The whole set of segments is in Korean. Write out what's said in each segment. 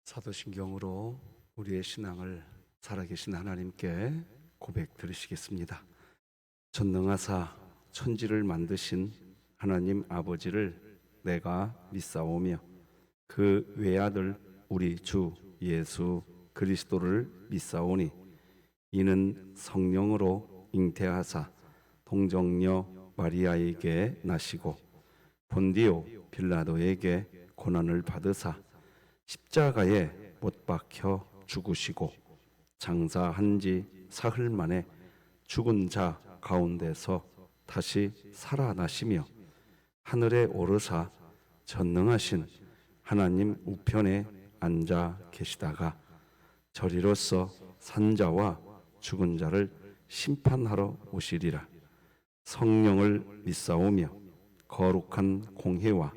사도신경으로 우리의 신앙을 살아계신 하나님께 고백 드리시겠습니다. 전능하사 천지를 만드신 하나님 아버지를 내가 믿사오며 그 외아들 우리 주 예수 그리스도를 믿사오니 이는 성령으로 잉태하사 동정녀 마리아에게 나시고 본디오 빌라도에게 고난을 받으사 십자가에 못 박혀 죽으시고 장사한 지 사흘 만에 죽은 자 가운데서 다시 살아나시며 하늘에 오르사 전능하신 하나님 우편에 앉아 계시다가 저리로서 산자와 죽은 자를 심판하러 오시리라. 성령을 믿사오며 거룩한 공회와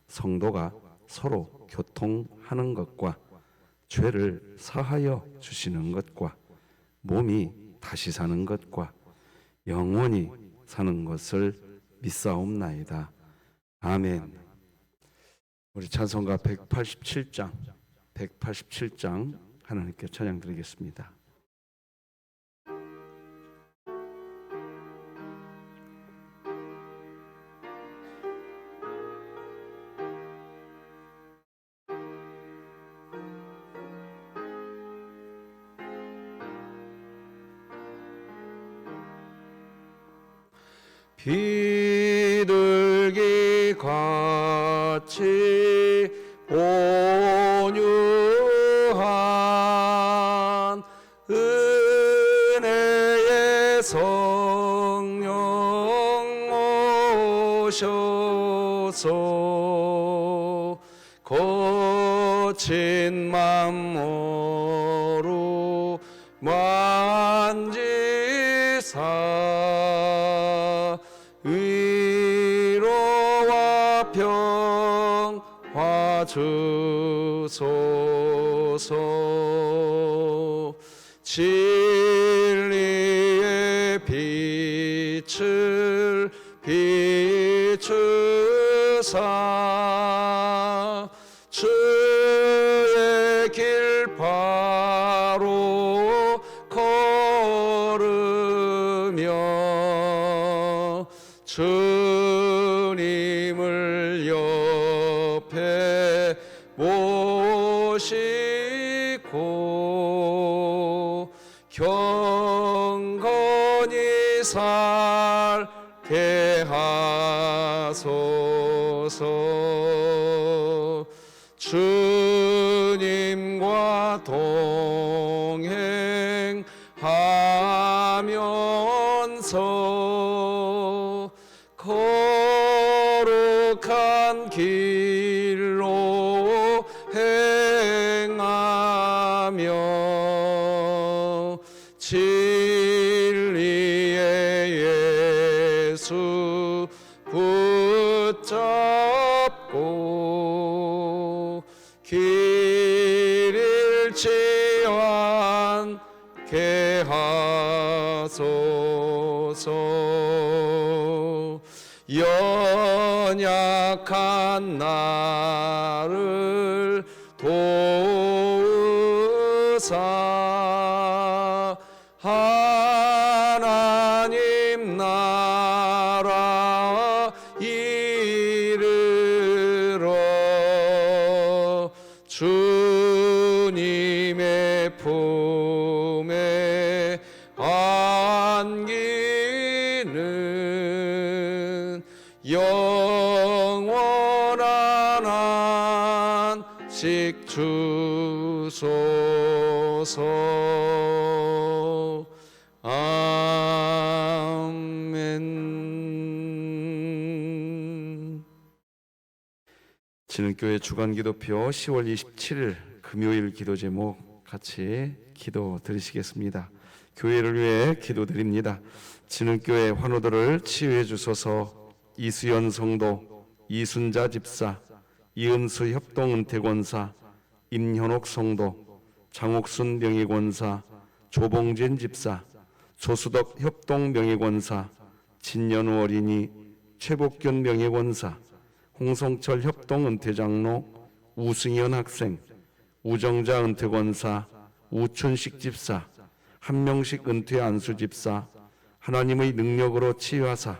성도가 서로 교통하는 것과 죄를 사하여 주시는 것과 몸이 다시 사는 것과 영원히 사는 것을 믿사옵나이다. 아멘. 우리 찬송가 187장 하나님께 찬양 드리겠습니다. 비둘기 같이 온유한 은혜의 성령 오셔서 거친 맘모로 만지사 위로와 평화 주소서. 진리의 빛을 비추사 주의 길 바로 걸으며 주님을 옆에 모시고 경건히 살게 하소서. 주님과 동행하면서 거룩한 길로 행하며 진리의 예수 붙잡고 길 잃지 않게 하소서. 연약한 나를 도우사 하나님 나라 이르러 주님의 품에 안기는 영원한 안식 주소서. 아멘. 진흥교회 주간기도표 10월 27일 금요일 기도 제목 같이 기도 드리시겠습니다. 교회를 위해 기도드립니다. 진흥교회 환우들을 치유해 주소서. 이수연 성도, 이순자 집사, 이은수 협동은퇴권사, 임현옥 성도, 장옥순 명예권사, 조봉진 집사, 조수덕 협동명예권사, 진연우 어린이, 최복균 명예권사, 홍성철 협동은퇴장로, 우승현 학생, 우정자 은퇴 권사, 우춘식 집사, 한명식 은퇴 안수 집사, 하나님의 능력으로 치유하사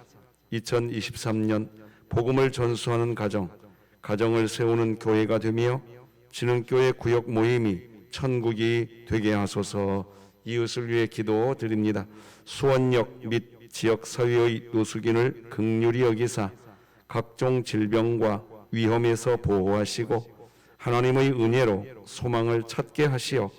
2023년 복음을 전수하는 가정을 세우는 교회가 되며 진흥교회 구역 모임이 천국이 되게 하소서. 이웃을 위해 기도드립니다. 수원역 및 지역 사회의 노숙인을 긍휼히 여기사 각종 질병과 위험에서 보호하시고 하나님의 은혜로 소망을 찾게 하시어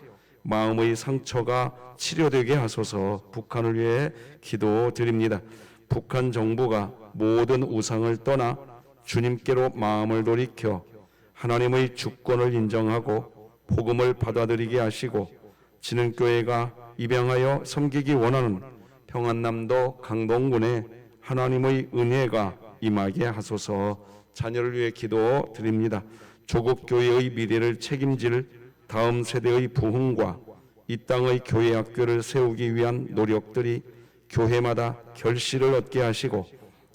마음의 상처가 치료되게 하소서. 북한을 위해 기도드립니다. 북한 정부가 모든 우상을 떠나 주님께로 마음을 돌이켜 하나님의 주권을 인정하고 복음을 받아들이게 하시고 진흥교회가 입양하여 섬기기 원하는 평안남도 강동군에 하나님의 은혜가 임하게 하소서. 자녀를 위해 기도드립니다. 조국 교회의 미래를 책임질 다음 세대의 부흥과 이 땅의 교회 학교를 세우기 위한 노력들이 교회마다 결실을 얻게 하시고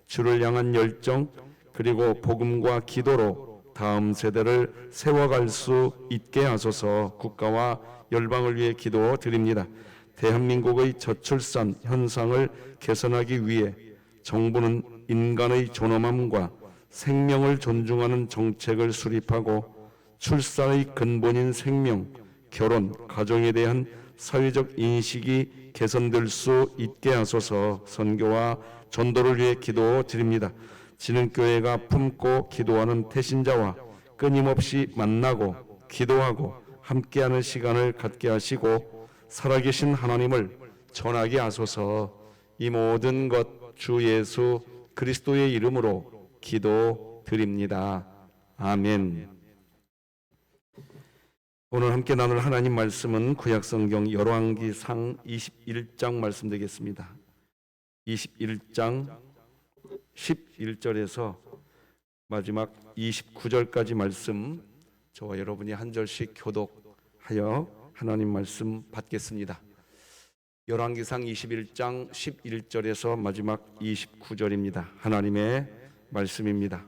주를 향한 열정 그리고 복음과 기도로 다음 세대를 세워갈 수 있게 하소서. 국가와 열방을 위해 기도드립니다. 대한민국의 저출산 현상을 개선하기 위해 정부는 인간의 존엄함과 생명을 존중하는 정책을 수립하고 출산의 근본인 생명, 결혼, 가정에 대한 사회적 인식이 개선될 수 있게 하소서. 선교와 전도를 위해 기도드립니다. 진흥교회가 품고 기도하는 태신자와 끊임없이 만나고 기도하고 함께하는 시간을 갖게 하시고 살아계신 하나님을 전하게 하소서. 이 모든 것 주 예수 그리스도의 이름으로 기도드립니다. 아멘. 오늘 함께 나눌 하나님 말씀은 구약성경 열왕기상 21장 말씀 되겠습니다. 21장 11절에서 마지막 29절까지 말씀, 저와 여러분이 한 절씩 교독하여 하나님 말씀 받겠습니다. 열왕기상 21장 11절에서 마지막 29절입니다. 하나님의 말씀입니다.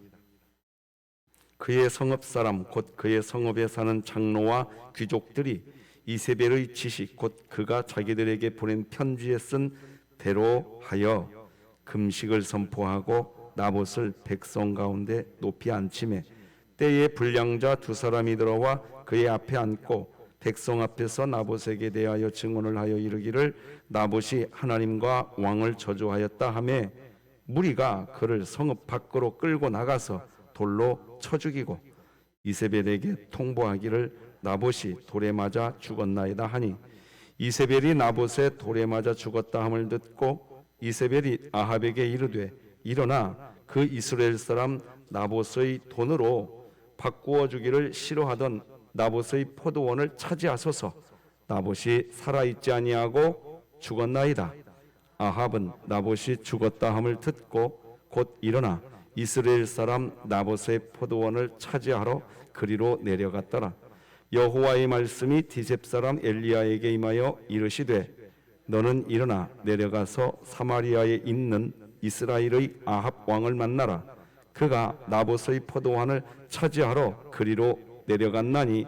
그의 성읍 사람 곧 그의 성읍에 사는 장로와 귀족들이 이세벨의 지식 곧 그가 자기들에게 보낸 편지에 쓴 대로 하여 금식을 선포하고 나봇을 백성 가운데 높이 앉히매 때에 불량자 두 사람이 들어와 그의 앞에 앉고 백성 앞에서 나봇에게 대하여 증언을 하여 이르기를 나봇이 하나님과 왕을 저주하였다 하매 무리가 그를 성읍 밖으로 끌고 나가서 돌로 쳐 죽이고 이세벨에게 통보하기를 나봇이 돌에 맞아 죽었나이다 하니 이세벨이 나봇의 돌에 맞아 죽었다 함을 듣고 이세벨이 아합에게 이르되 일어나 그 이스라엘 사람 나봇의 돈으로 바꾸어 주기를 싫어하던 나봇의 포도원을 차지하소서. 나봇이 살아있지 아니하고 죽었나이다. 아합은 나봇이 죽었다 함을 듣고 곧 일어나 이스라엘 사람 나봇의 포도원을 차지하러 그리로 내려갔더라. 여호와의 말씀이 디셉 사람 엘리야에게 임하여 이르시되 너는 일어나 내려가서 사마리아에 있는 이스라엘의 아합 왕을 만나라. 그가 나봇의 포도원을 차지하러 그리로 내려갔나니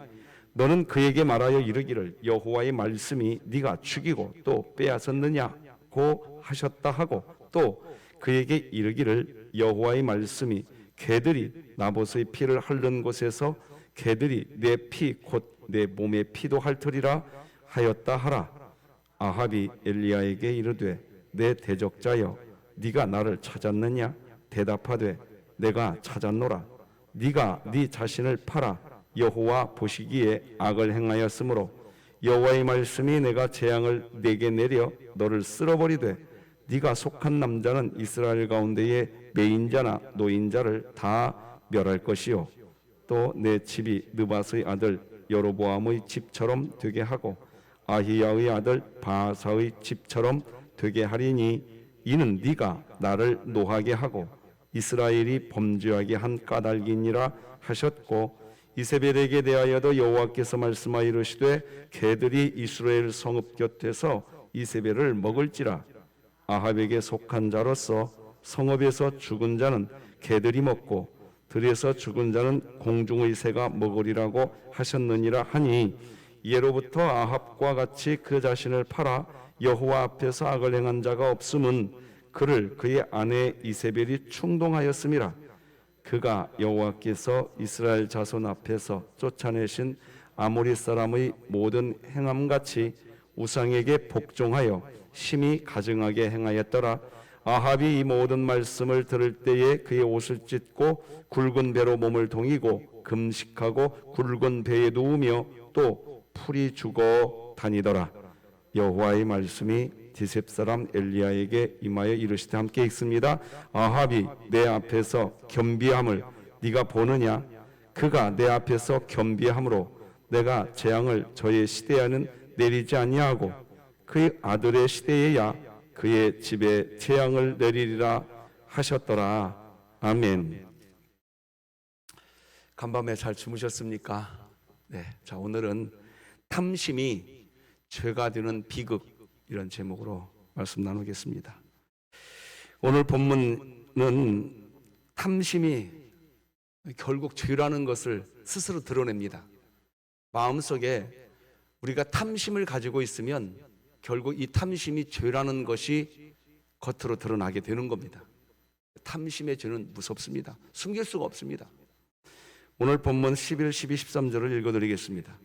너는 그에게 말하여 이르기를 여호와의 말씀이 네가 죽이고 또 빼앗았느냐고 하셨다 하고 또 그에게 이르기를 여호와의 말씀이 개들이 나봇의 피를 핥는 곳에서 개들이 내 피 곧 내 몸의 피도 핥으리라 하였다 하라. 아합이 엘리야에게 이르되 내 대적자여 네가 나를 찾았느냐? 대답하되 내가 찾았노라. 네가 네 자신을 팔아 여호와 보시기에 악을 행하였으므로 여호와의 말씀이 내가 재앙을 내게 내려 너를 쓸어버리되 네가 속한 남자는 이스라엘 가운데에 매인자나 노인자를 다 멸할 것이요 또 내 집이 느밧의 아들 여로보암의 집처럼 되게 하고 아히야의 아들 바하사의 집처럼 되게 하리니 이는 네가 나를 노하게 하고 이스라엘이 범죄하게 한 까닭이니라 하셨고 이세벨에게 대하여도 여호와께서 말씀하여 이르시되 개들이 이스라엘 성읍 곁에서 이세벨을 먹을지라. 아합에게 속한 자로서 성읍에서 죽은 자는 개들이 먹고 들에서 죽은 자는 공중의 새가 먹으리라고 하셨느니라 하니, 예로부터 아합과 같이 그 자신을 팔아 여호와 앞에서 악을 행한 자가 없음은 그를 그의 아내 이세벨이 충동하였음이라. 그가 여호와께서 이스라엘 자손 앞에서 쫓아내신 아모리 사람의 모든 행함같이 우상에게 복종하여 심히 가증하게 행하였더라. 아합이 이 모든 말씀을 들을 때에 그의 옷을 찢고 굵은 배로 몸을 동이고 금식하고 굵은 배에 누우며 또 풀이 죽어 다니더라. 여호와의 말씀이 디셉 사람 엘리야에게 임하여 이르시되, 함께 읽습니다. 아합이 내 앞에서 겸비함을 네가 보느냐? 그가 내 앞에서 겸비함으로 내가 재앙을 저의 시대에는 내리지 아니하고 그의 아들의 시대에야 그의 집에 재앙을 내리리라 하셨더라. 아멘. 간밤에 잘 주무셨습니까? 네. 자, 오늘은 탐심이 죄가 되는 비극, 이런 제목으로 말씀 나누겠습니다. 오늘 본문은 탐심이 결국 죄라는 것을 스스로 드러냅니다. 마음속에 우리가 탐심을 가지고 있으면 결국 이 탐심이 죄라는 것이 겉으로 드러나게 되는 겁니다. 탐심의 죄는 무섭습니다. 숨길 수가 없습니다. 오늘 본문 11, 12, 13절을 읽어드리겠습니다.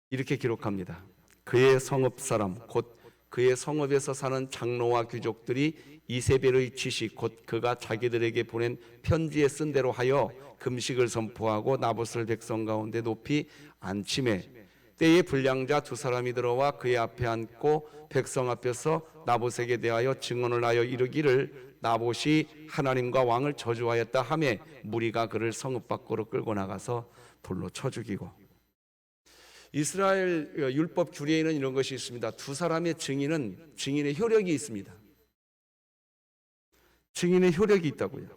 이렇게 기록합니다. 그의 성읍 사람 곧 그의 성읍에서 사는 장로와 귀족들이 이세벨의 지시 곧 그가 자기들에게 보낸 편지에 쓴 대로 하여 금식을 선포하고 나봇을 백성 가운데 높이 앉히매, 때에 불량자 두 사람이 들어와 그의 앞에 앉고 백성 앞에서 나봇에게 대하여 증언을 하여 이르기를 나봇이 하나님과 왕을 저주하였다 하매, 무리가 그를 성읍 밖으로 끌고 나가서 돌로 쳐 죽이고. 이스라엘 율법 규례에는 이런 것이 있습니다. 두 사람의 증인의 효력이 있습니다. 증인의 효력이 있다고요.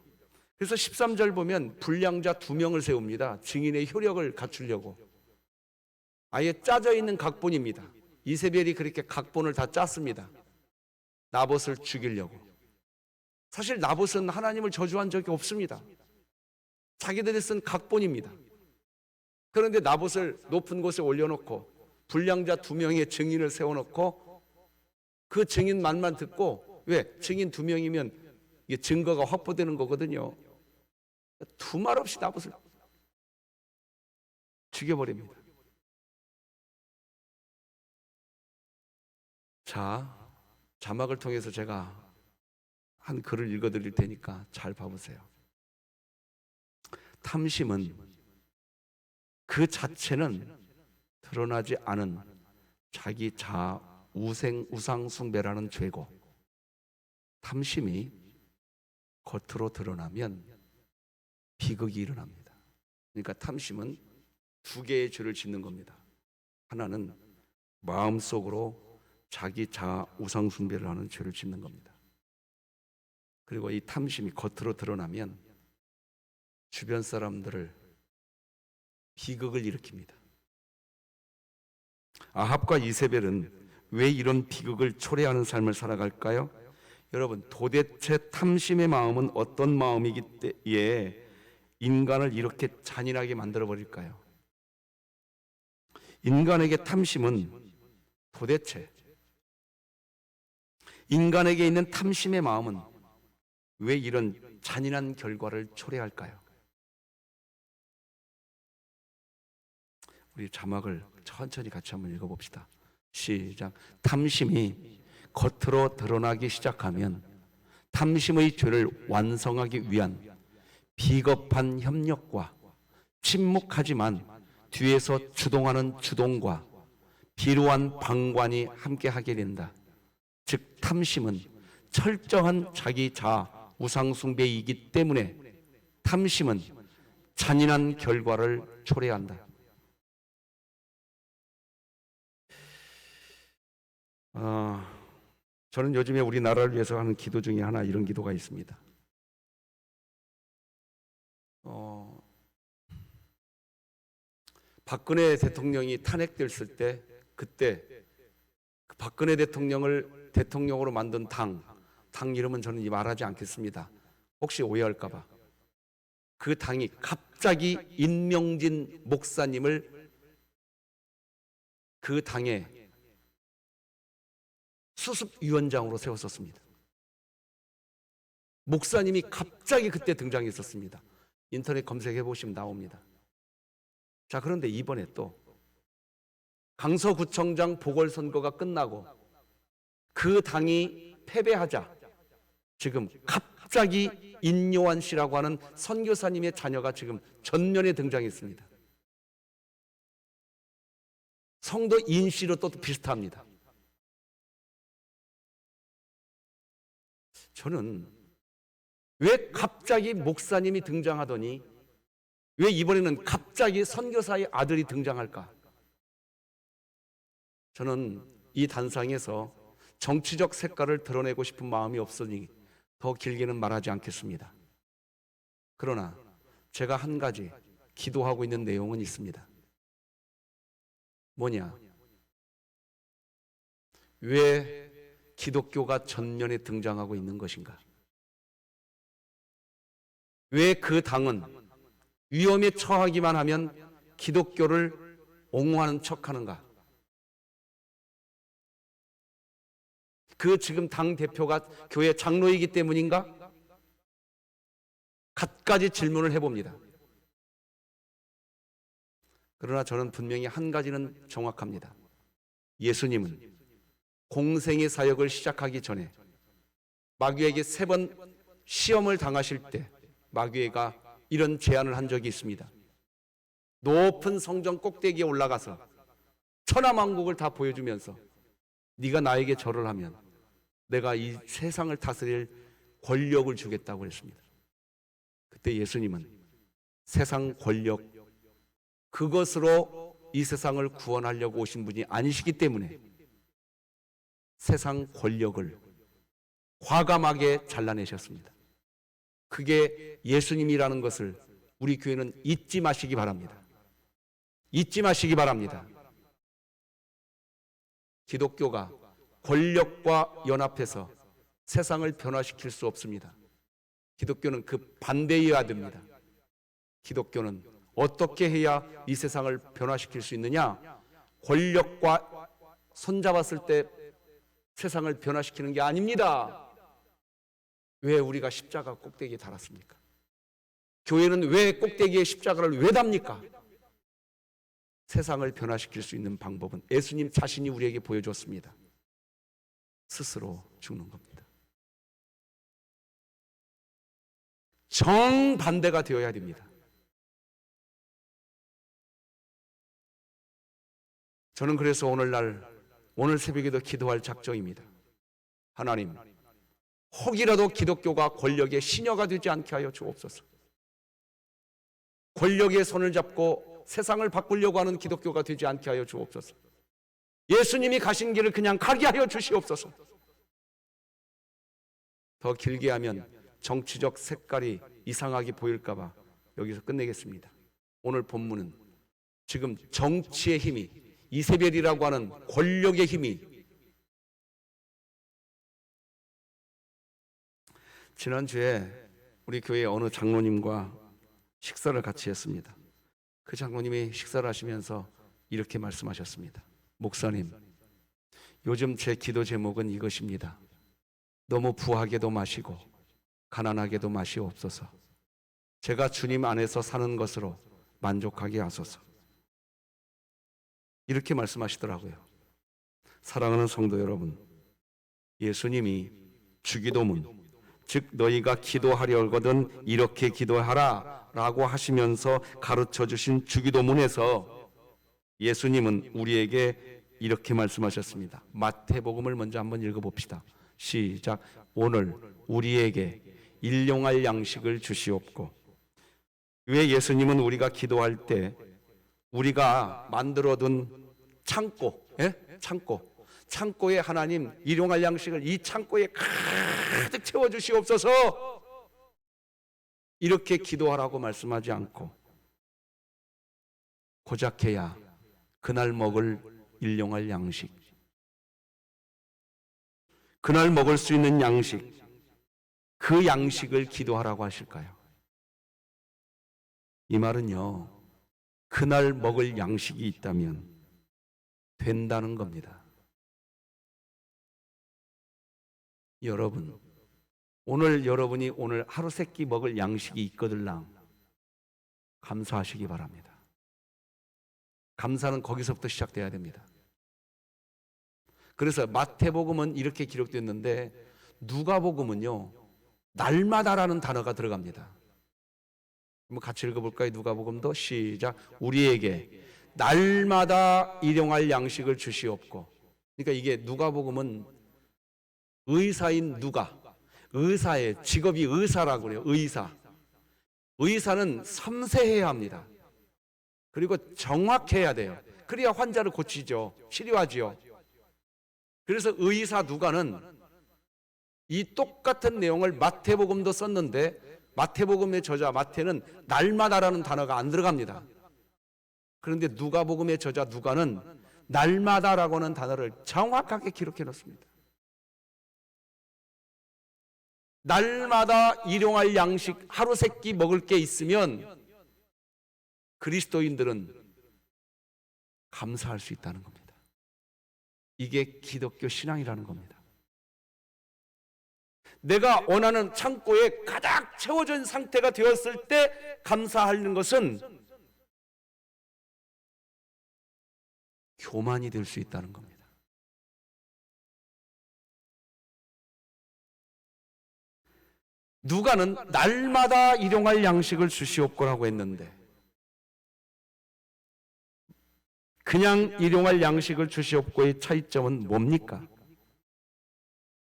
그래서 13절 보면 불량자 2명을 세웁니다. 증인의 효력을 갖추려고. 아예 짜져 있는 각본입니다. 이세벨이 그렇게 각본을 다 짰습니다. 나봇을 죽이려고. 사실 나봇은 하나님을 저주한 적이 없습니다. 자기들이 쓴 각본입니다. 그런데 나봇을 높은 곳에 올려놓고 불량자 2명의 증인을 세워놓고 그 증인 말만 듣고, 왜? 증인 2명이면 이게 증거가 확보되는 거거든요. 두말 없이 나봇을 죽여버립니다. 자, 자막을 통해서 제가 한 글을 읽어드릴 테니까 잘 봐보세요. 탐심은 그 자체는 드러나지 않은 자기 자아 우상 숭배라는 죄고, 탐심이 겉으로 드러나면 비극이 일어납니다. 그러니까 탐심은 2개의 죄를 짓는 겁니다. 하나는 마음속으로 자기 자아 우상 숭배를 하는 죄를 짓는 겁니다. 그리고 이 탐심이 겉으로 드러나면 주변 사람들을 비극을 일으킵니다. 아합과 이세벨은 왜 이런 비극을 초래하는 삶을 살아갈까요? 여러분, 도대체 탐심의 마음은 어떤 마음이기에 인간을 이렇게 잔인하게 만들어 버릴까요? 인간에게 탐심은 도대체, 인간에게 있는 탐심의 마음은 왜 이런 잔인한 결과를 초래할까요? 우리 자막을 천천히 같이 한번 읽어봅시다. 시작. 탐심이 겉으로 드러나기 시작하면 탐심의 죄를 완성하기 위한 비겁한 협력과 침묵하지만 뒤에서 주동하는 주동과 비루한 방관이 함께하게 된다. 즉 탐심은 철저한 자기 자아 우상 숭배이기 때문에 탐심은 잔인한 결과를 초래한다. 저는 요즘에 우리나라를 위해서 하는 기도 중에 하나, 이런 기도가 있습니다. 박근혜 대통령이 탄핵됐을 때, 그때 그 박근혜 대통령을 대통령으로 만든 당 이름은 저는 말하지 않겠습니다. 혹시 오해할까봐. 그 당이 갑자기 임명진 목사님을 그 당의 수습위원장으로 세웠었습니다. 목사님이 갑자기 그때 등장했었습니다. 인터넷 검색해 보시면 나옵니다. 자, 그런데 이번에 또 강서구청장 보궐선거가 끝나고 그 당이 패배하자 지금 갑자기 인요한 씨라고 하는 선교사님의 자녀가 지금 전면에 등장했습니다. 성도 인 씨로 또 비슷합니다. 저는 왜 갑자기 목사님이 등장하더니 왜 이번에는 갑자기 선교사의 아들이 등장할까? 저는 이 단상에서 정치적 색깔을 드러내고 싶은 마음이 없으니 더 길게는 말하지 않겠습니다. 그러나 제가 한 가지 기도하고 있는 내용은 있습니다. 뭐냐? 왜 기독교가 전면에 등장하고 있는 것인가? 왜 그 당은 위험에 처하기만 하면 기독교를 옹호하는 척하는가? 그 지금 당 대표가 교회 장로이기 때문인가? 갖가지 질문을 해봅니다. 그러나 저는 분명히 한 가지는 정확합니다. 예수님은 공생의 사역을 시작하기 전에 마귀에게 3번 시험을 당하실 때 마귀가 이런 제안을 한 적이 있습니다. 높은 성전 꼭대기에 올라가서 천하만국을 다 보여주면서 네가 나에게 절을 하면 내가 이 세상을 다스릴 권력을 주겠다고 했습니다. 그때 예수님은 세상 권력, 그것으로 이 세상을 구원하려고 오신 분이 아니시기 때문에 세상 권력을 과감하게 잘라내셨습니다. 그게 예수님이라는 것을 우리 교회는 잊지 마시기 바랍니다. 잊지 마시기 바랍니다. 기독교가 권력과 연합해서 세상을 변화시킬 수 없습니다. 기독교는 그 반대여야 됩니다. 기독교는 어떻게 해야 이 세상을 변화시킬 수 있느냐? 권력과 손잡았을 때 세상을 변화시키는 게 아닙니다. 왜 우리가 십자가 꼭대기에 달았습니까? 교회는 왜 꼭대기에 십자가를 왜 답니까? 세상을 변화시킬 수 있는 방법은 예수님 자신이 우리에게 보여줬습니다. 스스로 죽는 겁니다. 정반대가 되어야 됩니다. 저는 그래서 오늘 새벽에도 기도할 작정입니다. 하나님, 혹이라도 기독교가 권력의 시녀가 되지 않게 하여 주옵소서. 권력의 손을 잡고 세상을 바꾸려고 하는 기독교가 되지 않게 하여 주옵소서. 예수님이 가신 길을 그냥 가게 하여 주시옵소서. 더 길게 하면 정치적 색깔이 이상하게 보일까 봐 여기서 끝내겠습니다. 오늘 본문은 지금 정치의 힘이, 이세벨이라고 하는 권력의 힘이, 지난주에 우리 교회 어느 장로님과 식사를 같이 했습니다. 그 장로님이 식사를 하시면서 이렇게 말씀하셨습니다. 목사님, 요즘 제 기도 제목은 이것입니다. 너무 부하게도 마시고 가난하게도 마시옵소서. 제가 주님 안에서 사는 것으로 만족하게 하소서. 이렇게 말씀하시더라고요. 사랑하는 성도 여러분, 예수님이 주기도문, 즉 너희가 기도하려거든 이렇게 기도하라 라고 하시면서 가르쳐 주신 주기도문에서 예수님은 우리에게 이렇게 말씀하셨습니다. 마태복음을 먼저 한번 읽어봅시다. 시작. 오늘 우리에게 일용할 양식을 주시옵고. 왜 예수님은 우리가 기도할 때 우리가 만들어둔 창고, 창고에 하나님 일용할 양식을 이 창고에 가득 채워주시옵소서, 이렇게 기도하라고 말씀하지 않고 고작해야 그날 먹을 일용할 양식, 그날 먹을 수 있는 양식, 그 양식을 기도하라고 하실까요? 이 말은요, 그날 먹을 양식이 있다면 된다는 겁니다. 여러분, 오늘 여러분이 오늘 하루 세끼 먹을 양식이 있거들랑 감사하시기 바랍니다. 감사는 거기서부터 시작돼야 됩니다. 그래서 마태복음은 이렇게 기록됐는데 누가복음은요, 날마다라는 단어가 들어갑니다. 한번 같이 읽어볼까요? 누가복음도 시작. 우리에게 날마다 일용할 양식을 주시옵고. 그러니까 이게 누가복음은 의사인 누가, 의사의 직업이 의사라고 그래요. 의사. 의사는 섬세해야 합니다. 그리고 정확해야 돼요. 그래야 환자를 고치죠. 치료하지요. 그래서 의사 누가는 이 똑같은 내용을 마태복음도 썼는데 마태복음의 저자 마태는 날마다라는 단어가 안 들어갑니다. 그런데 누가복음의 저자 누가는 날마다라고 하는 단어를 정확하게 기록해 놓습니다. 날마다 일용할 양식 하루 세끼 먹을 게 있으면 그리스도인들은 감사할 수 있다는 겁니다. 이게 기독교 신앙이라는 겁니다. 내가 원하는 창고에 가득 채워진 상태가 되었을 때 감사하는 것은 교만이 될 수 있다는 겁니다. 누가는 날마다 일용할 양식을 주시옵고라고 했는데 그냥 일용할 양식을 주시옵고의 차이점은 뭡니까?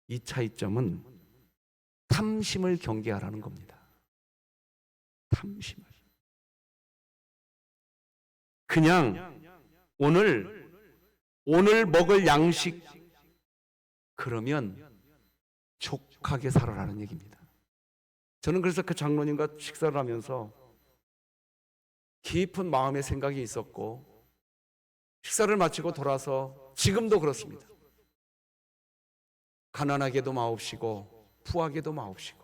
이 차이점은 탐심을 경계하라는 겁니다. 탐심을. 그냥 오늘 먹을 양식 그러면 족하게 살아라는 얘기입니다. 저는 그래서 그 장로님과 식사를 하면서 깊은 마음의 생각이 있었고 식사를 마치고 돌아서 지금도 그렇습니다. 가난하게도 마옵시고 부하게도 마옵시고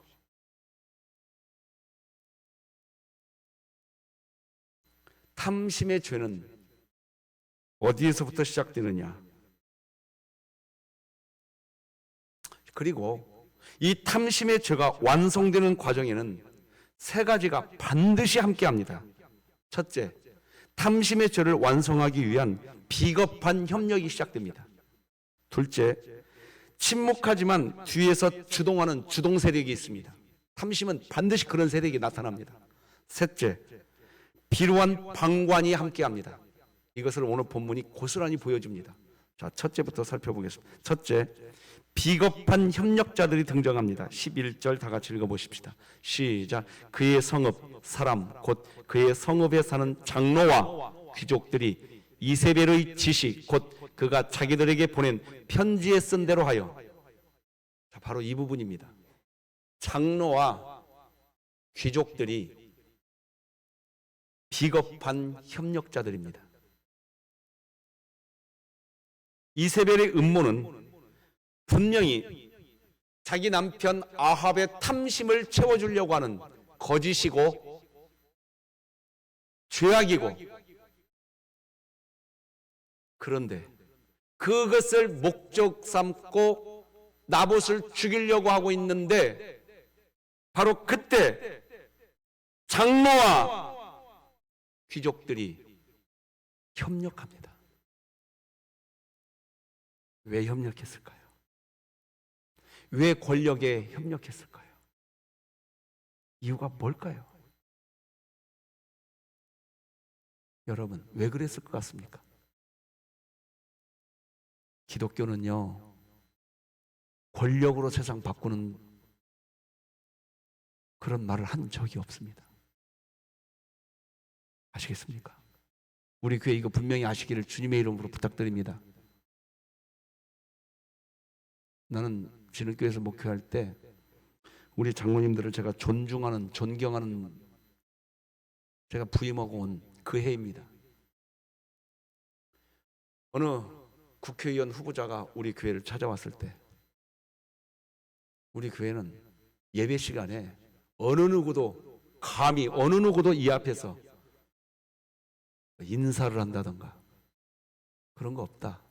탐심의 죄는 어디에서부터 시작되느냐? 그리고 이 탐심의 죄가 완성되는 과정에는 세 가지가 반드시 함께합니다. 첫째, 탐심의 죄를 완성하기 위한 비겁한 협력이 시작됩니다. 둘째, 침묵하지만 뒤에서 주동하는 주동 세력이 있습니다. 탐심은 반드시 그런 세력이 나타납니다. 셋째, 비루한 방관이 함께합니다. 이것을 오늘 본문이 고스란히 보여줍니다. 자, 첫째부터 살펴보겠습니다. 첫째, 비겁한 협력자들이 등장합니다. 11절 다 같이 읽어보십시다. 시작. 그의 성읍 사람 곧 그의 성읍에 사는 장로와 귀족들이 이세벨의 지시 곧 그가 자기들에게 보낸 편지에 쓴 대로 하여. 자, 바로 이 부분입니다. 장로와 귀족들이 비겁한 협력자들입니다. 이세벨의 음모는 분명히 자기 남편 아합의 탐심을 채워주려고 하는 거짓이고 죄악이고, 그런데 그것을 목적 삼고 나봇을 죽이려고 하고 있는데 바로 그때 장로와 귀족들이 협력합니다. 왜 협력했을까요? 왜 권력에 협력했을까요? 이유가 뭘까요? 여러분, 왜 그랬을 것 같습니까? 기독교는요, 권력으로 세상 바꾸는 그런 말을 한 적이 없습니다. 아시겠습니까? 우리 교회 이거 분명히 아시기를 주님의 이름으로 부탁드립니다. 나는 진흙교회에서 목회할 때 우리 장로님들을 제가 존중하는, 존경하는, 제가 부임하고 온 그 해입니다. 어느 국회의원 후보자가 우리 교회를 찾아왔을 때 우리 교회는 예배 시간에 어느 누구도 감히 어느 누구도 이 앞에서 인사를 한다던가 그런 거 없다.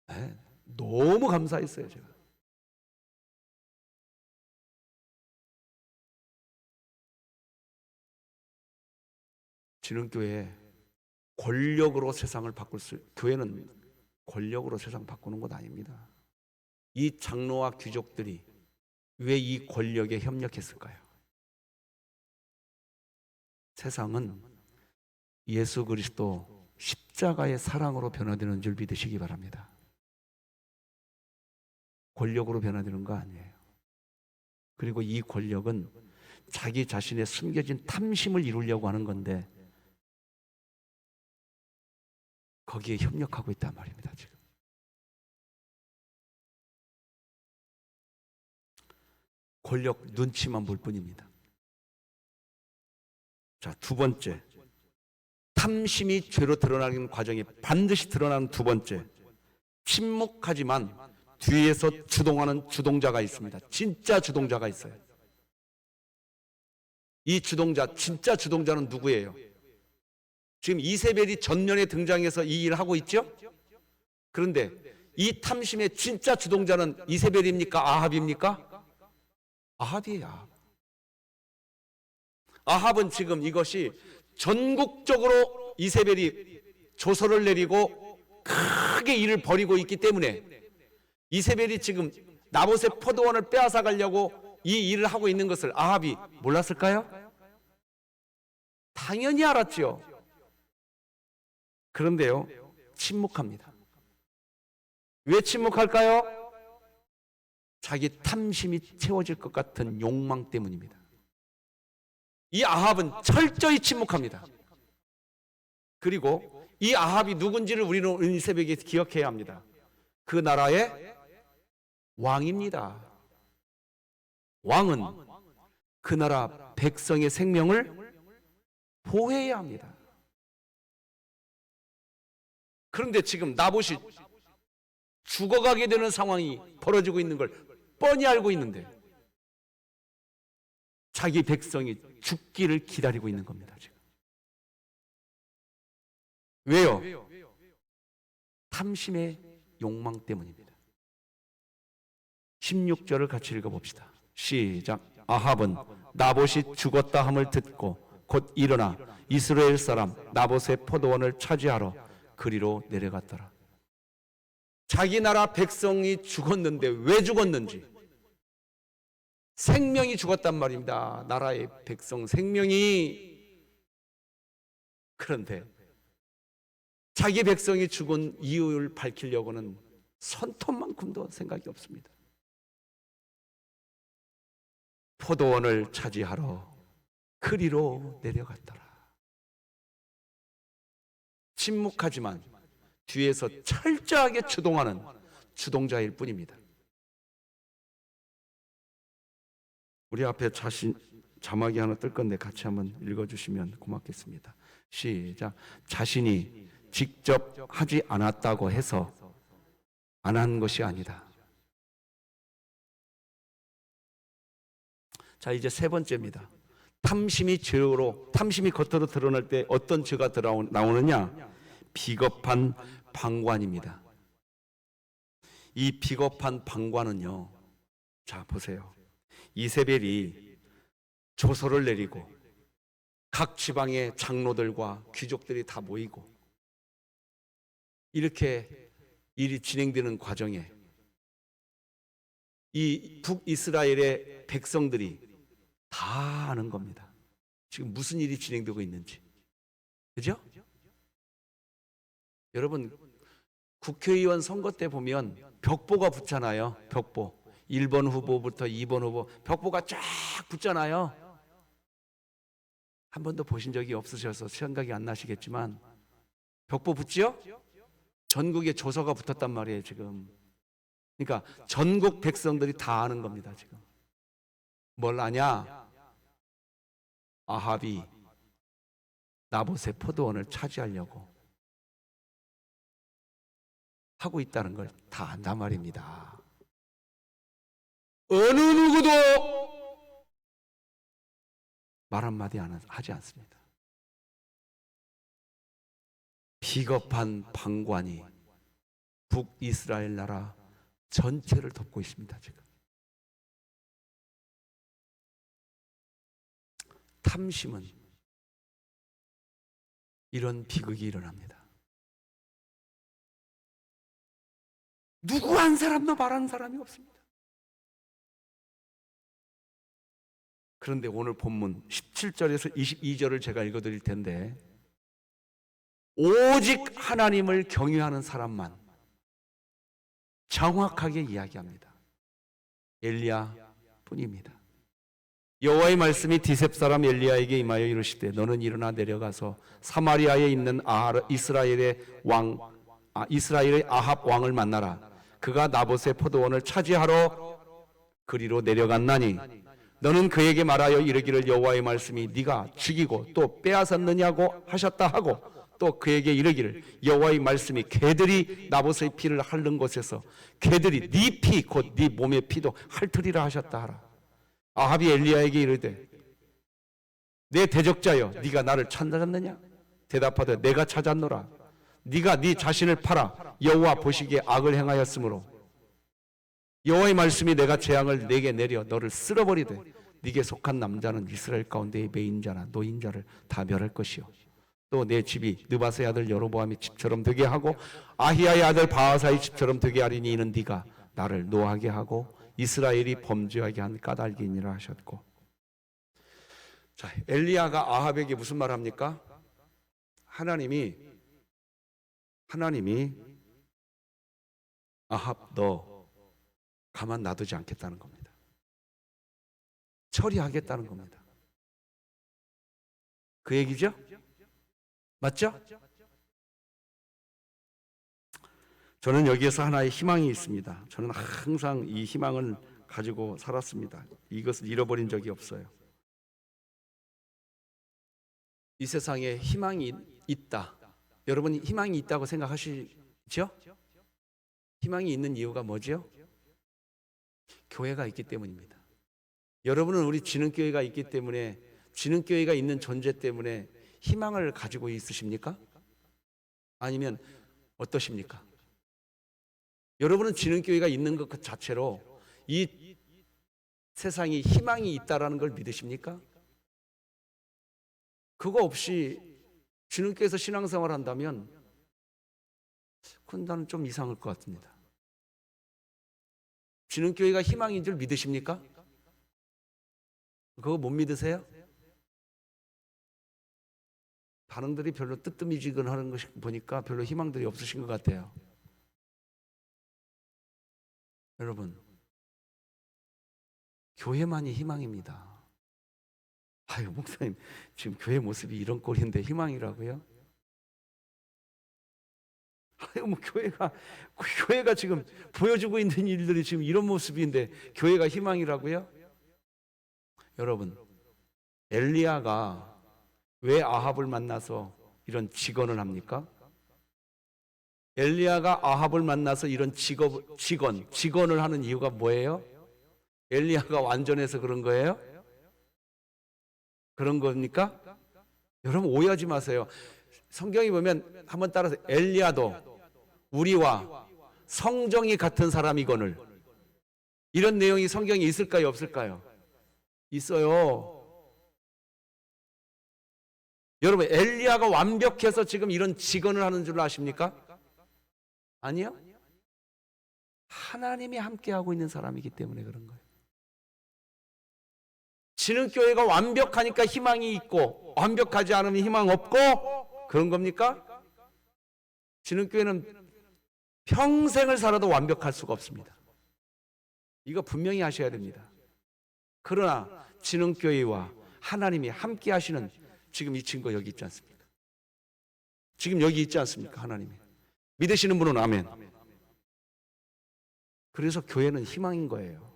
네, 너무 감사했어요, 제가. 진흥교회 권력으로 세상을 바꿀 교회는 권력으로 세상 바꾸는 것 아닙니다. 이 장로와 귀족들이 왜 이 권력에 협력했을까요? 세상은 예수 그리스도 십자가의 사랑으로 변화되는 줄 믿으시기 바랍니다. 권력으로 변화되는 거 아니에요. 그리고 이 권력은 자기 자신의 숨겨진 탐심을 이루려고 하는 건데 거기에 협력하고 있단 말입니다. 지금 권력 눈치만 볼 뿐입니다. 자, 두 번째, 탐심이 죄로 드러나는 과정이 반드시 드러나는 두 번째, 침묵하지만 뒤에서 주동하는 주동자가 있습니다. 진짜 주동자가 있어요. 이 주동자, 진짜 주동자는 누구예요? 지금 이세벨이 전면에 등장해서 이 일을 하고 있죠? 그런데 이 탐심의 진짜 주동자는 이세벨입니까? 아합입니까? 아합이에요. 아합은 지금 이것이 전국적으로 이세벨이 조서를 내리고 크게 일을 벌이고 있기 때문에 이세벨이 지금 나봇의 포도원을 빼앗아 가려고 이 일을 하고 있는 것을 아합이 몰랐을까요? 당연히 알았죠. 그런데요, 침묵합니다. 왜 침묵할까요? 자기 탐심이 채워질 것 같은 욕망 때문입니다. 이 아합은 철저히 침묵합니다. 그리고 이 아합이 누군지를 우리는 이 새벽에 기억해야 합니다. 그 나라의 왕입니다. 왕은 그 나라 백성의 생명을 보호해야 합니다. 그런데 지금 나봇이 죽어가게 되는 상황이 벌어지고 있는 걸 뻔히 알고 있는데 자기 백성이 죽기를 기다리고 있는 겁니다. 지금. 왜요? 탐심의 욕망 때문입니다. 16절을 같이 읽어봅시다. 시작. 아합은 나봇이 죽었다 함을 듣고 곧 일어나 이스라엘 사람 나봇의 포도원을 차지하러 그리로 내려갔더라. 자기 나라 백성이 죽었는데 왜 죽었는지, 생명이 죽었단 말입니다. 나라의 백성 생명이. 그런데 자기 백성이 죽은 이유를 밝히려고는 손톱만큼도 생각이 없습니다. 포도원을 차지하러 그리로 내려갔더라. 침묵하지만 뒤에서 철저하게 주동하는 주동자일 뿐입니다. 우리 앞에 자막이 하나 뜰 건데 같이 한번 읽어주시면 고맙겠습니다. 시작. 자신이 직접 하지 않았다고 해서 안 한 것이 아니다. 자, 이제 세 번째입니다. 탐심이 겉으로 드러날 때 어떤 죄가 나오느냐? 비겁한 방관입니다. 이 비겁한 방관은요, 자 보세요. 이세벨이 조서를 내리고 각 지방의 장로들과 귀족들이 다 모이고 이렇게 일이 진행되는 과정에 이 북이스라엘의 백성들이 다 아는 겁니다. 지금 무슨 일이 진행되고 있는지. 그죠? 여러분, 국회의원 선거 때 보면 벽보가 붙잖아요. 벽보. 1번 후보부터 2번 후보 벽보가 쫙 붙잖아요. 한 번도 보신 적이 없으셔서 생각이 안 나시겠지만 벽보 붙지요? 전국에 조서가 붙었단 말이에요. 지금. 그러니까 전국 백성들이 다 아는 겁니다. 지금. 뭘 아냐? 아합이 나봇의 포도원을 차지하려고 하고 있다는 걸 다 안단 말입니다. 어느 누구도 말 한마디 하지 않습니다. 비겁한 방관이 북이스라엘 나라 전체를 덮고 있습니다. 지금 탐심은 이런 비극이 일어납니다. 누구 한 사람도 말하는 사람이 없습니다. 그런데 오늘 본문 17절에서 22절을 제가 읽어드릴 텐데, 오직 하나님을 경외하는 사람만 정확하게 이야기합니다. 엘리야 뿐입니다. 여호와의 말씀이 디셉 사람 엘리야에게 임하여 이르시되 너는 일어나 내려가서 사마리아에 있는 이스라엘의 아합 왕을 만나라. 그가 나봇의 포도원을 차지하러 그리로 내려갔나니 너는 그에게 말하여 이르기를 여호와의 말씀이 네가 죽이고 또 빼앗았느냐고 하셨다 하고 또 그에게 이르기를 여호와의 말씀이 개들이 나봇의 피를 핥는 곳에서 개들이 네 피 곧 네 몸의 피도 핥으리라 하셨다 하라. 아합이 엘리야에게 이르되 내 대적자여 네가 나를 찾았느냐? 대답하되 내가 찾았노라. 네가 네 자신을 팔아 여호와 보시기에 악을 행하였으므로 여호와의 말씀이 내가 재앙을 내게 내려 너를 쓸어버리되 네게 속한 남자는 이스라엘 가운데의 매인자나 노인자를 다 멸할 것이요 또 내 집이 느바스의 아들 여로보암의 집처럼 되게 하고 아히야의 아들 바하사의 집처럼 되게 하리니 이는 네가 나를 노하게 하고 이스라엘이 범죄하게 한 까닭이니라 하셨고. 자, 엘리야가 아합에게 무슨 말 합니까? 하나님이 아합 너 가만 놔두지 않겠다는 겁니다. 처리하겠다는 겁니다. 그 얘기죠? 맞죠? 저는 여기에서 하나의 희망이 있습니다. 저는 항상 이 희망을 가지고 살았습니다. 이것을 잃어버린 적이 없어요. 이 세상에 희망이 있다. 여러분이 희망이 있다고 생각하시죠? 희망이 있는 이유가 뭐죠? 교회가 있기 때문입니다. 여러분은 우리 진흥교회가 있기 때문에, 진흥교회가 있는 존재 때문에 희망을 가지고 있으십니까? 아니면 어떠십니까? 여러분은 진흥교회가 있는 것 자체로 이 세상에 희망이 있다라는 걸 믿으십니까? 그거 없이 진흥교회에서 신앙생활 한다면 그건 나는 좀 이상할 것 같습니다. 진흥교회가 희망인 줄 믿으십니까? 그거 못 믿으세요? 반응들이 별로 뜨뜻미지근하는 것 보니까 별로 희망들이 없으신 것 같아요. 여러분, 교회만이 희망입니다. 아유, 목사님, 지금 교회 모습이 이런 꼴인데 희망이라고요? 아유, 뭐 교회가 지금 보여주고 있는 일들이 지금 이런 모습인데 교회가 희망이라고요? 여러분, 엘리야가 왜 아합을 만나서 이런 직언을 합니까? 엘리야가 아합을 만나서 이런 직언을 하는 이유가 뭐예요? 엘리야가 완전해서 그런 거예요? 그런 겁니까? 여러분 오해하지 마세요. 성경에 보면 한번 따라서 엘리야도 우리와 성정이 같은 사람이거늘, 이런 내용이 성경에 있을까요? 없을까요? 있어요. 여러분 엘리야가 완벽해서 지금 이런 직언을 하는 줄 아십니까? 아니요. 하나님이 함께하고 있는 사람이기 때문에 그런 거예요. 진흥교회가 완벽하니까 희망이 있고 완벽하지 않으면 희망 없고 그런 겁니까? 진흥교회는 평생을 살아도 완벽할 수가 없습니다. 이거 분명히 하셔야 됩니다. 그러나 진흥교회와 하나님이 함께 하시는 지금 이 친구 여기 있지 않습니까? 지금 여기 있지 않습니까? 하나님이. 믿으시는 분은 아멘. 그래서 교회는 희망인 거예요.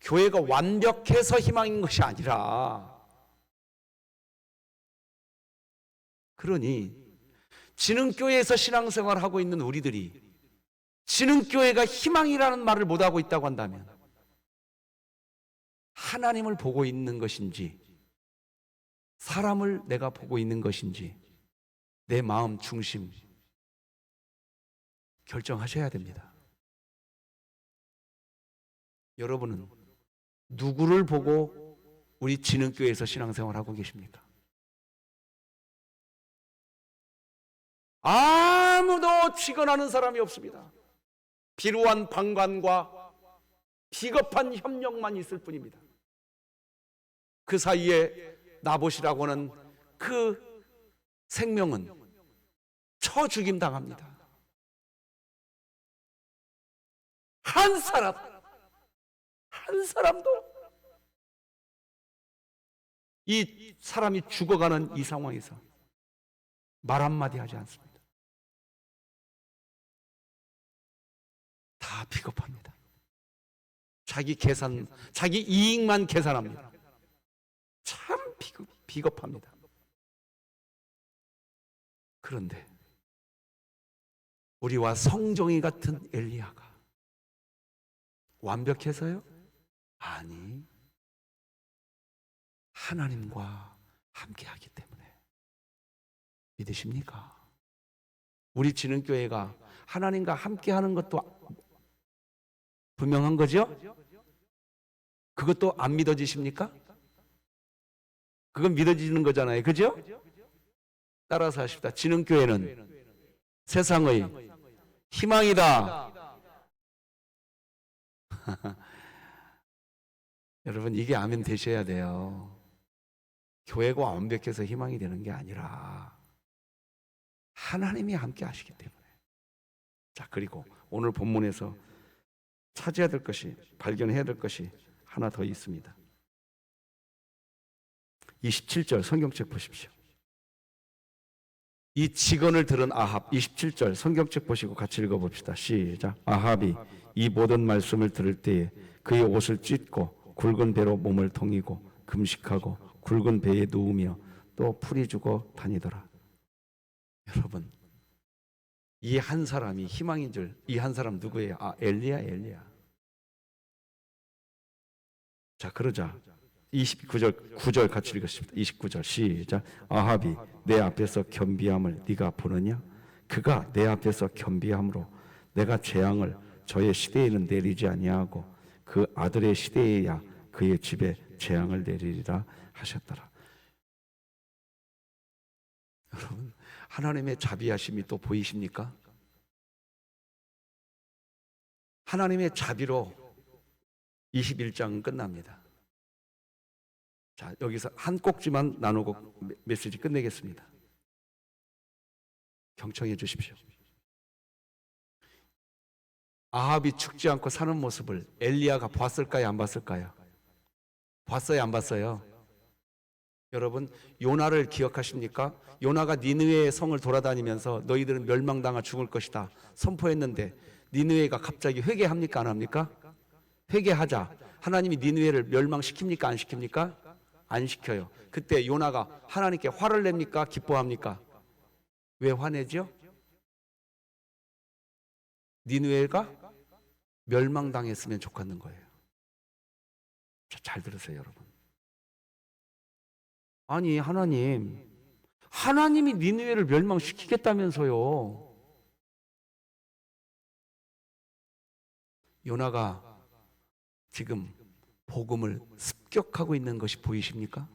교회가 완벽해서 희망인 것이 아니라, 그러니 진흥교회에서 신앙생활을 하고 있는 우리들이 진흥교회가 희망이라는 말을 못하고 있다고 한다면 하나님을 보고 있는 것인지 사람을 내가 보고 있는 것인지 내 마음 중심 결정하셔야 됩니다. 여러분은 누구를 보고 우리 진흥교회에서 신앙생활하고 계십니까? 아무도 직언하는 사람이 없습니다. 비루한 방관과 비겁한 협력만 있을 뿐입니다. 그 사이에 나봇이라고 하는 그 생명은 쳐 죽임 당합니다. 한 사람도 이 사람이 죽어가는 이 상황에서 말 한마디 하지 않습니다. 다 비겁합니다. 자기 이익만 계산합니다. 참 비겁합니다. 그런데 우리와 성정이 같은 엘리야가 완벽해서요? 아니, 하나님과 함께하기 때문에. 믿으십니까? 우리 진흥교회가 하나님과 함께하는 것도 분명한 거죠? 그것도 안 믿어지십니까? 그건 믿어지는 거잖아요. 그죠? 따라서 하십시다. 진흥교회는 세상의 희망이다. 여러분, 이게 아멘 되셔야 돼요. 교회가 완벽해서 희망이 되는 게 아니라 하나님이 함께 하시기 때문에. 자, 그리고 오늘 본문에서 찾아야 될 것이, 발견해야 될 것이 하나 더 있습니다. 27절 성경책 보십시오. 이 직언을 들은 아합, 27절 성경책 보시고 같이 읽어봅시다. 시작. 아합이 이 모든 말씀을 들을 때에 그의 옷을 찢고 굵은 배로 몸을 동이고 금식하고 굵은 배에 누우며 또 풀이 주고 다니더라. 여러분, 이 한 사람이 희망인 줄, 이 한 사람 누구예요? 아, 엘리야. 자, 그러자 29절 9절 같이 읽었습니다. 29절 시작. 아합이 내 앞에서 겸비함을 네가 보느냐? 그가 내 앞에서 겸비함으로 내가 재앙을 저의 시대에는 내리지 아니하고 그 아들의 시대에야 그의 집에 재앙을 내리리라 하셨더라. 여러분, 하나님의 자비하심이 또 보이십니까? 하나님의 자비로 21장은 끝납니다. 자, 여기서 한 꼭지만 나누고 메시지 끝내겠습니다. 경청해 주십시오. 아합이 죽지 않고 사는 모습을 엘리야가 봤을까요? 안 봤을까요? 봤어요? 안 봤어요? 여러분, 요나를 기억하십니까? 요나가 니느웨의 성을 돌아다니면서 너희들은 멸망당하 죽을 것이다 선포했는데 니느웨가 갑자기 회개합니까? 안 합니까? 회개하자. 하나님이 니느웨를 멸망시킵니까? 안 시킵니까? 안 시켜요. 그때 요나가 하나님께 화를 냅니까? 기뻐합니까? 왜 화내죠? 니느웨가 멸망당했으면 좋겠는 거예요. 자, 잘 들으세요, 여러분. 아니, 하나님이 니느웨를 멸망시키겠다면서요. 요나가 지금 복음을 습격하고 있는 것이 보이십니까?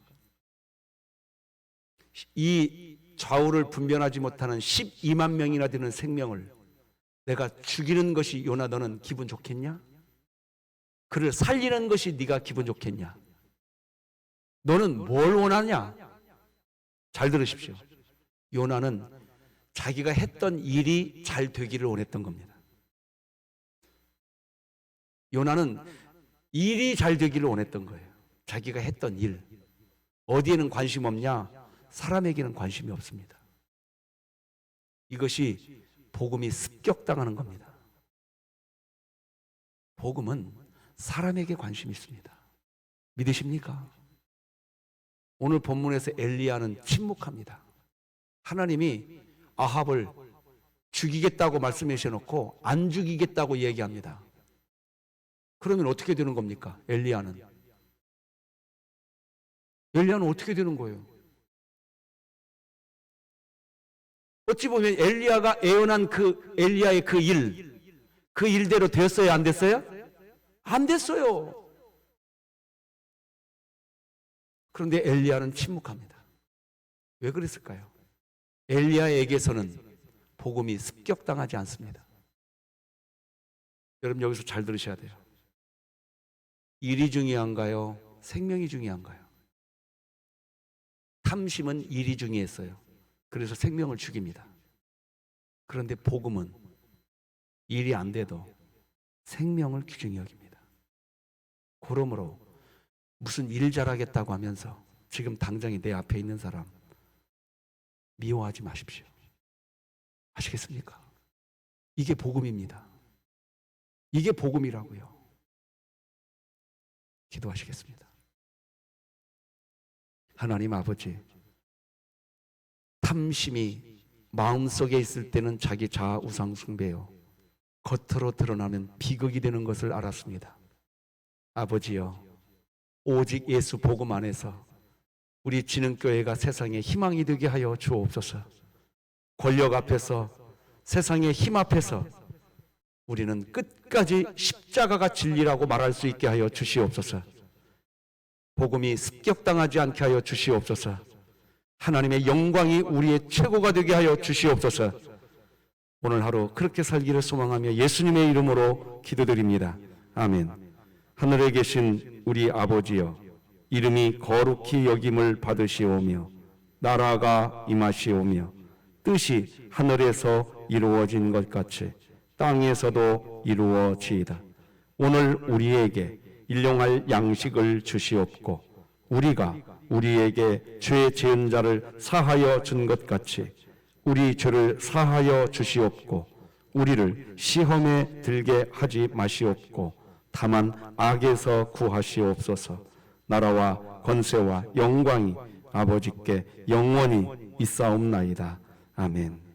이 좌우를 분별하지 못하는 12만 명이나 되는 생명을 내가 죽이는 것이 요나 너는 기분 좋겠냐? 그를 살리는 것이 네가 기분 좋겠냐? 너는 뭘 원하냐? 잘 들으십시오. 요나는 자기가 했던 일이 잘 되기를 원했던 겁니다. 요나는 일이 잘 되기를 원했던 거예요. 자기가 했던 일. 어디에는 관심 없냐? 사람에게는 관심이 없습니다. 이것이 복음이 습격당하는 겁니다. 복음은 사람에게 관심이 있습니다. 믿으십니까? 오늘 본문에서 엘리야는 침묵합니다. 하나님이 아합을 죽이겠다고 말씀하셔 놓고 안 죽이겠다고 얘기합니다. 그러면 어떻게 되는 겁니까? 엘리야는 어떻게 되는 거예요? 어찌 보면 엘리야가 예언한 그 엘리야의 그 일대로 되었어요, 안 됐어요? 안 됐어요. 그런데 엘리야는 침묵합니다. 왜 그랬을까요? 엘리야에게서는 복음이 습격당하지 않습니다. 여러분 여기서 잘 들으셔야 돼요. 일이 중요한가요? 생명이 중요한가요? 탐심은 일이 중요했어요. 그래서 생명을 죽입니다. 그런데 복음은 일이 안 돼도 생명을 귀중히 여깁니다. 그러므로 무슨 일 잘하겠다고 하면서 지금 당장에 내 앞에 있는 사람 미워하지 마십시오. 아시겠습니까? 이게 복음입니다. 이게 복음이라고요. 기도하시겠습니다. 하나님 아버지, 탐심이 마음속에 있을 때는 자기 자아 우상 숭배요, 겉으로 드러나면 비극이 되는 것을 알았습니다. 아버지여, 오직 예수 복음 안에서 우리 진흥교회가 세상에 희망이 되게 하여 주옵소서. 권력 앞에서, 세상의 힘 앞에서 우리는 끝까지 십자가가 진리라고 말할 수 있게 하여 주시옵소서. 복음이 습격당하지 않게 하여 주시옵소서. 하나님의 영광이 우리의 최고가 되게 하여 주시옵소서. 오늘 하루 그렇게 살기를 소망하며 예수님의 이름으로 기도드립니다. 아멘. 하늘에 계신 우리 아버지여, 이름이 거룩히 여김을 받으시오며 나라가 임하시오며 뜻이 하늘에서 이루어진 것 같이 땅에서도 이루어지이다. 오늘 우리에게 일용할 양식을 주시옵고 우리가 우리에게 죄 지은 자를 사하여 준 것 같이 우리 죄를 사하여 주시옵고 우리를 시험에 들게 하지 마시옵고 다만 악에서 구하시옵소서. 나라와 권세와 영광이 아버지께 영원히 있사옵나이다. 아멘.